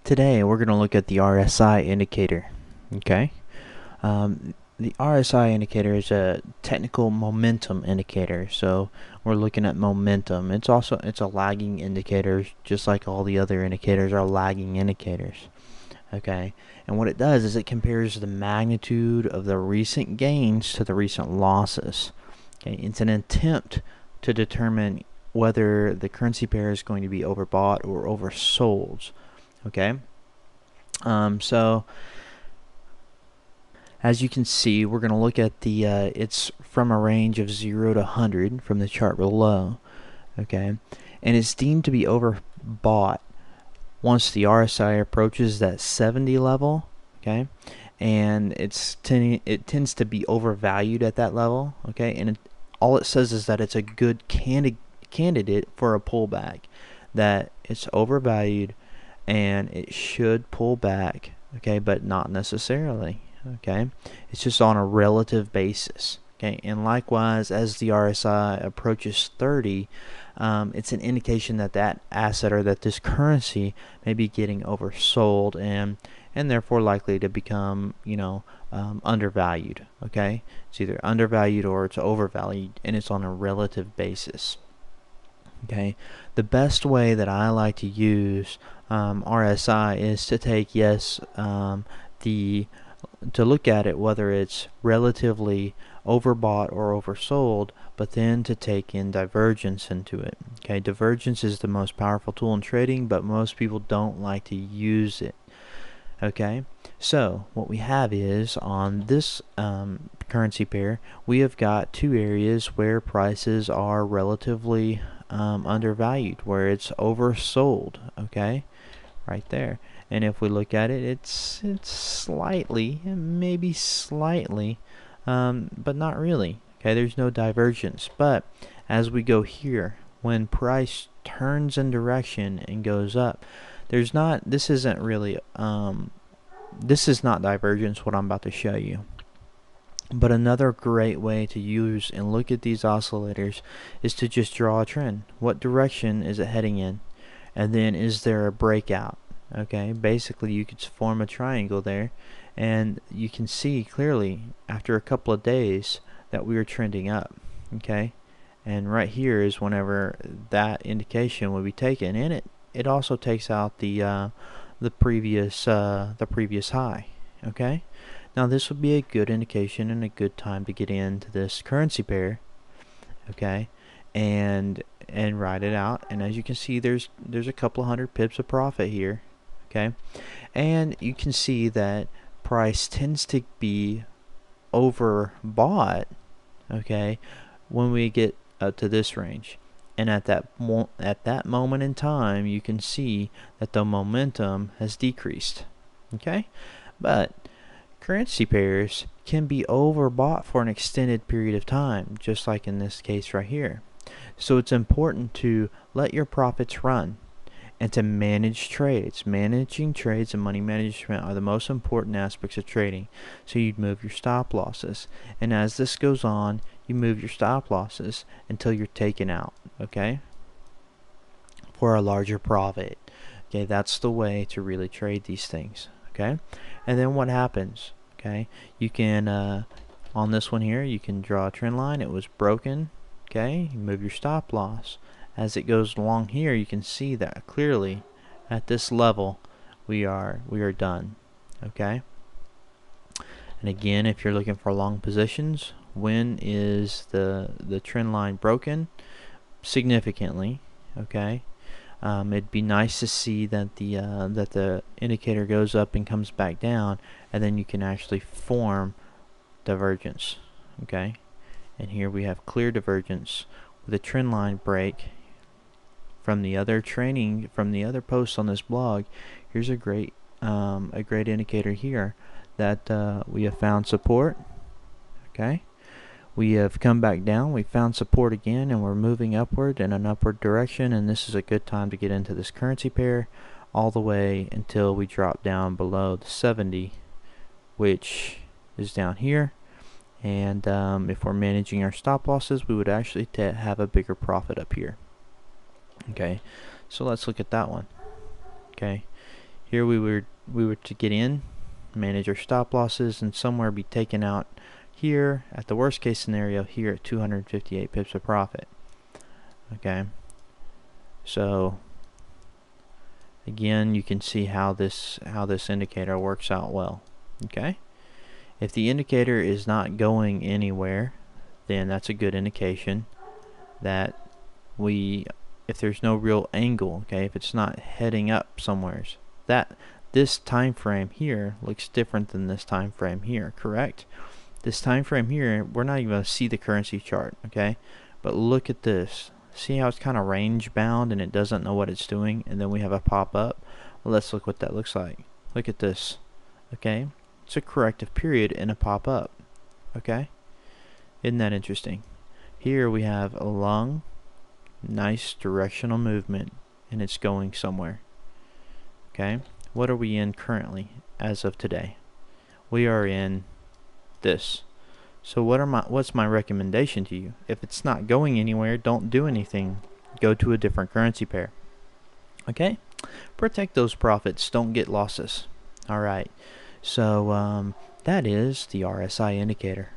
Today we're going to look at the RSI indicator. Okay, the RSI indicator is a technical momentum indicator. So we're looking at momentum. It's a lagging indicator, just like all the other indicators are lagging indicators. Okay, and what it does is it compares the magnitude of the recent gains to the recent losses. Okay, it's an attempt to determine whether the currency pair is going to be overbought or oversold. Okay, so as you can see, we're going to look at the it's from a range of 0 to 100 from the chart below. Okay, and it's deemed to be overbought once the RSI approaches that 70 level. Okay, and it tends to be overvalued at that level. Okay, and all it says is that it's a good candidate for a pullback, that it's overvalued and it should pull back. Okay, but not necessarily. Okay, it's just on a relative basis. Okay, and likewise, as the RSI approaches 30, it's an indication that that asset or that this currency may be getting oversold and therefore likely to become, undervalued. Okay, it's either undervalued or it's overvalued, and it's on a relative basis. Okay, the best way that I like to use RSI is to take to look at it whether it's relatively overbought or oversold, but then to take in divergence into it. Okay, divergence is the most powerful tool in trading, but most people don't like to use it. Okay, so what we have is on this currency pair, we have got two areas where prices are relatively undervalued, where it's oversold. Okay, right there. And if we look at it, it's slightly, maybe slightly, but not really. Okay, there's no divergence. But as we go here, when price turns in direction and goes up, this isn't really, this is not divergence, what I'm about to show you. But another great way to use and look at these oscillators is to just draw a trend. What direction is it heading in? And then is there a breakout? Okay, basically you could form a triangle there, and you can see clearly after a couple of days that we are trending up. Okay, and right here is whenever that indication will be taken, and it also takes out the previous high. Okay, now this would be a good indication and a good time to get into this currency pair. Okay, and write it out, and as you can see, there's a couple of hundred pips of profit here. Okay, and you can see that price tends to be overbought, okay, when we get up to this range, and at that moment in time, you can see that the momentum has decreased. Okay, but currency pairs can be overbought for an extended period of time, just like in this case right here. So it's important to let your profits run and to manage trades. Managing trades and money management are the most important aspects of trading. So you'd move your stop losses, and as this goes on, you move your stop losses until you're taken out, okay, for a larger profit. Okay, that's the way to really trade these things. Okay, and then what happens? Okay, you can on this one here, you can draw a trend line. It was broken. Okay, you move your stop loss. As it goes along here, you can see that clearly at this level we are done. Okay, and again, if you're looking for long positions, when is the trend line broken? Significantly. Okay, it'd be nice to see that the indicator goes up and comes back down, and then you can actually form divergence. Okay, and here we have clear divergence with a trend line break. From the other posts on this blog, here's a great indicator here that we have found support. Okay, we have come back down, we found support again, and we're moving upward in an upward direction, and this is a good time to get into this currency pair all the way until we drop down below the 70, which is down here. And if we're managing our stop losses, we would actually have a bigger profit up here. Okay, so let's look at that one. Okay, Here we were to get in, manage our stop losses, and somewhere be taken out here at the worst case scenario here at 258 pips of profit. Okay, so again, you can see how this indicator works out well. Okay, if the indicator is not going anywhere, then that's a good indication that if there's no real angle, okay, if it's not heading up somewheres, that this time frame here looks different than this time frame here, correct? This time frame here, we're not even going to see the currency chart, okay? But look at this. See how it's kind of range bound and it doesn't know what it's doing, and then we have a pop up. Well, let's look what that looks like. Look at this, okay? It's a corrective period and a pop up, okay? Isn't that interesting? Here we have a long, nice directional movement, and it's going somewhere. Okay, what are we in currently as of today? We are in this. So what's my recommendation to you? If it's not going anywhere, don't do anything. Go to a different currency pair. Okay, protect those profits. Don't get losses. All right. So that is the RSI indicator.